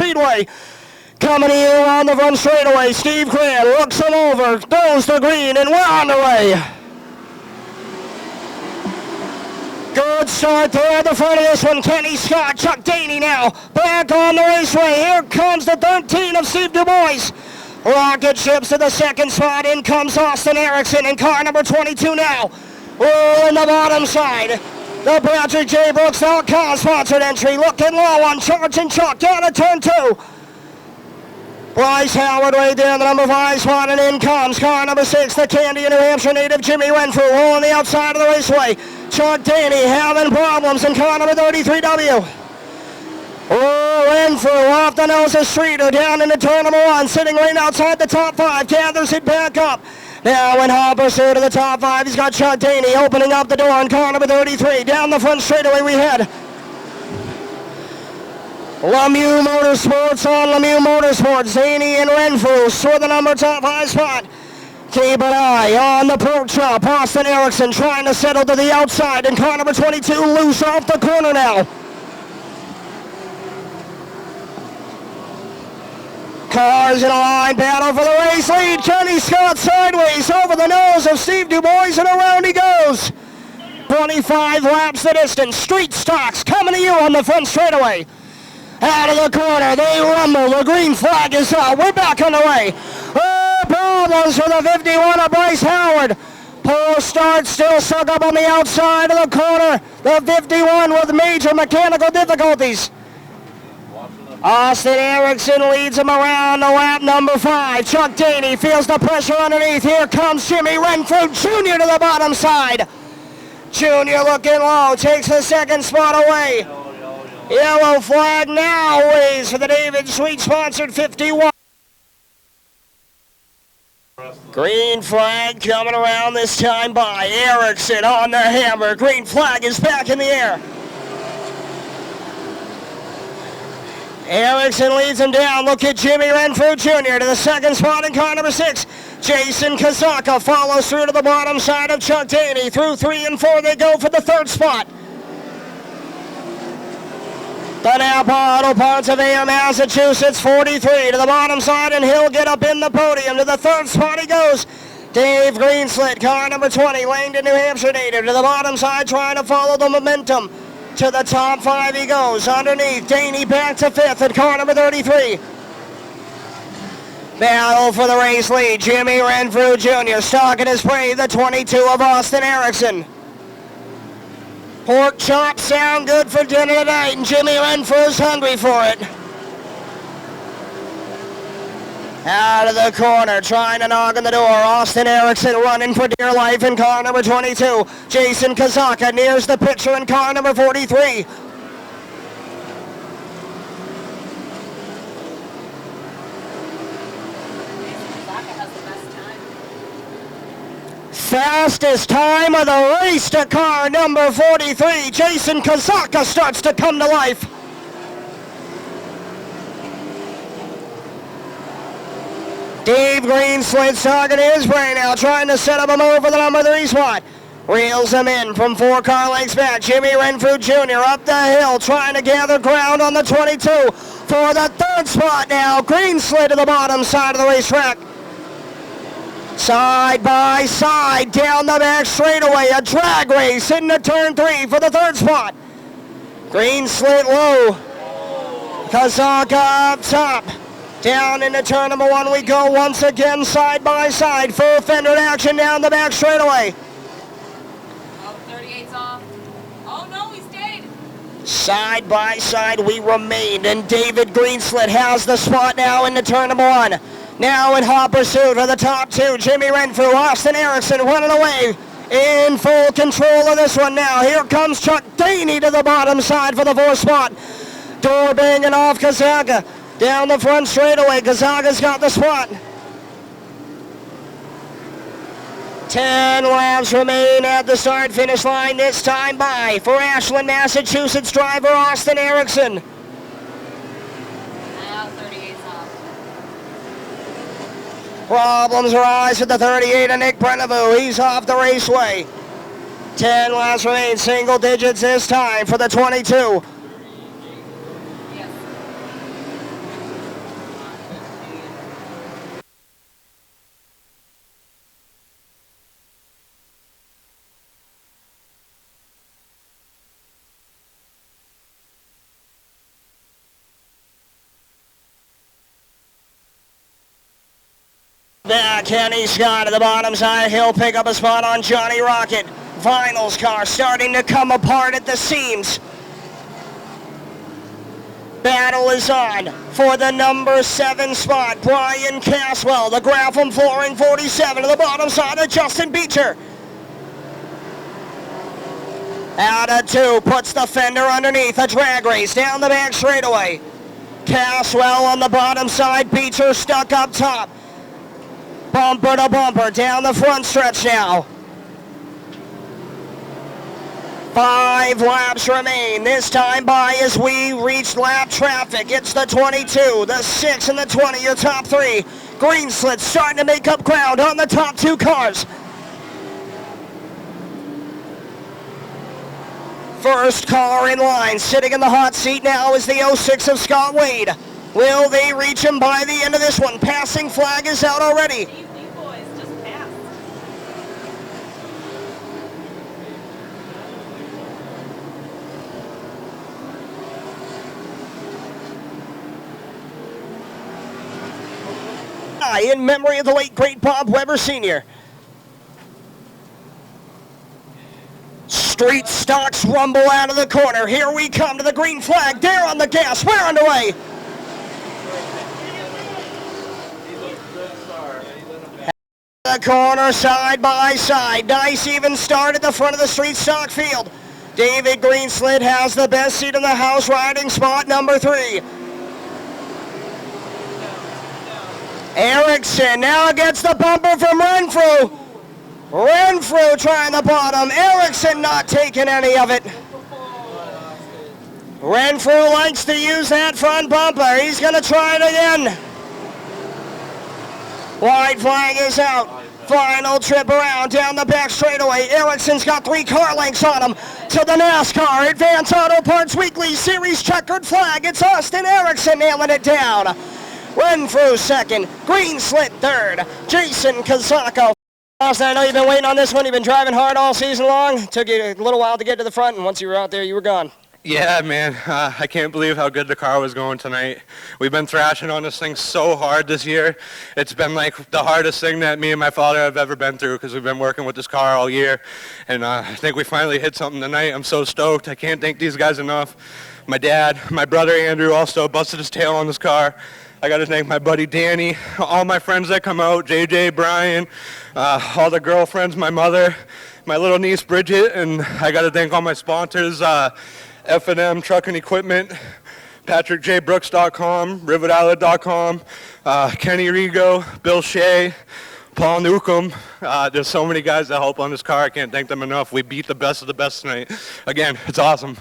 Speedway. Coming to you on the front straightaway, Steve Cran looks him over, goes to green, and we're on the way. Good start there at the front of this one. Kenny Scott, Chuck Daney now back on the raceway. Here comes the 13 of Steve Du Bois. Rocket ships to the second spot. In comes Austin Erickson in car number 22 now. In the bottom side. The Patrick J. Brooks.com sponsored entry. Looking low on Charge and Chuck down to turn 2. Bryce Howard right there in the number 5 spot, and in comes car number 6, the Candy New Hampshire native Jimmy Renfrew, rolling the outside of the raceway. Chuck Daney having problems in car number 33W. Renfrew off the nose of Streeter, down into turn number 1, sitting right outside the top 5, gathers it back up. Now in hot pursuit to the top 5, he's got Chuck Daney opening up the door in car number 33. Down the front straightaway we head. Lemieux Motorsports on Lemieux Motorsports. Daney and Renfrew for the number top 5 spot. Keep an eye on the pork chop. Austin Erickson trying to settle to the outside, and car number 22 loose off the corner now. Cars in a line battle for the race lead. Kenny Scott sideways over the nose of Steve Du Bois, and around he goes. 25 laps the distance. Street stocks coming to you on the front straightaway. Out of the corner, they rumble. The green flag is out. We're back on the way. Problems for the 51 of Bryce Howard. Pole start still stuck up on the outside of the corner. The 51 with major mechanical difficulties. Austin Erickson leads him around to lap number 5. Chuck Daney feels the pressure underneath. Here comes Jimmy Renfrew Jr. to the bottom side. Jr. looking low, takes the second spot away. Yellow flag now waves for the David Sweet sponsored 51. Green flag coming around this time by Erickson on the hammer. Green flag is back in the air. Erickson leads him down. Look at Jimmy Renfrew Jr. to the second spot in car number 6. Jason Kazaka follows through to the bottom side of Chuck Daney. Through 3 and 4 they go for the third spot. The Napa Auto Parts of AM Massachusetts, 43 to the bottom side, and he'll get up in the podium. To the third spot he goes. Dave Greenslit, car number 20, Langdon, New Hampshire native. To the bottom side, trying to follow the momentum. To the top 5 he goes. Underneath, Daney back to 5th at car number 33. Battle for the race lead. Jimmy Renfrew Jr. stalking his prey, the 22 of Austin Erickson. Pork chops sound good for dinner tonight, and Jimmy Renfrew's hungry for it. Out of the corner, trying to knock on the door. Austin Erickson running for dear life in car number 22. Jason Kazaka nears the picture in car number 43. Fastest time of the race to car number 43. Jason Kazaka starts to come to life. Dave Greenslit talking to his brain now, trying to set up him over the number 3 spot. Reels him in from 4 car lengths back. Jimmy Renfrew Jr. up the hill, trying to gather ground on the 22 for the third spot now. Greenslit to the bottom side of the racetrack. Side by side, down the back straightaway, a drag race into turn 3 for the third spot. Greenslit low. Kazaka up top. Down into turn number 1 we go once again, side by side. Full fendered action down the back straightaway. Oh, 38's off. Oh no, he stayed. Side by side we remained, and David Greenslit has the spot now into turn number 1. Now in hot pursuit for the top 2, Jimmy Renfrew, Austin Erickson running away in full control of this one now. Here comes Chuck Daney to the bottom side for the 4th spot. Door banging off Kazaka. Down the front straightaway, Kazaka's got the spot. 10 laps remain at the start-finish line, this time by for Ashland, Massachusetts driver Austin Erickson. Problems arise with the 38 of Nick Brennevu. He's off the raceway. 10 laps remain, single digits this time for the 22. Back, Kenny Scott at the bottom side. He'll pick up a spot on Johnny Rocket. Vinyl's car starting to come apart at the seams. Battle is on for the number 7 spot. Brian Caswell, the Grapham Flooring 47 to the bottom side of Justin Beecher. Out of 2, puts the fender underneath. A drag race down the back straightaway. Caswell on the bottom side. Beecher stuck up top. Bumper to bumper down the front stretch now. 5 laps remain. This time by as we reach lap traffic. It's the 22, the 6, and the 20, your top 3. Green Slit starting to make up ground on the top 2 cars. First car in line, sitting in the hot seat now is the 06 of Scott Wade. Will they reach him by the end of this one? Passing flag is out already. In memory of the late great Bob Weber Sr. Street stocks rumble out of the corner. Here we come to the green flag. They're on the gas. We're underway. The corner side by side. Nice even start at the front of the street stock field. David Greenslit has the best seat in the house, riding spot number 3. Erickson now gets the bumper from Renfrew. Renfrew trying the bottom. Erickson not taking any of it. Renfrew likes to use that front bumper. He's going to try it again. White flag is out. Final trip around down the back straightaway. Erickson's got 3 car lengths on him. To the NASCAR Advance Auto Parts Weekly Series checkered flag. It's Austin Erickson nailing it down. Renfrew second, Green Slit third, Jason Kazako. Austin, I know you've been waiting on this one. You've been driving hard all season long. It took you a little while to get to the front, and once you were out there, you were gone. Yeah, man. I can't believe how good the car was going tonight. We've been thrashing on this thing so hard this year. It's been like the hardest thing that me and my father have ever been through because we've been working with this car all year. And I think we finally hit something tonight. I'm so stoked. I can't thank these guys enough. My dad, my brother Andrew also busted his tail on this car. I got to thank my buddy Danny, all my friends that come out, JJ, Brian, all the girlfriends, my mother, my little niece Bridget, and I got to thank all my sponsors, F&M Truck and Equipment, PatrickJBrooks.com, RivetOutlet.com, Kenny Rigo, Bill Shea, Paul Newcomb. There's so many guys that help on this car. I can't thank them enough. We beat the best of the best tonight. Again, it's awesome.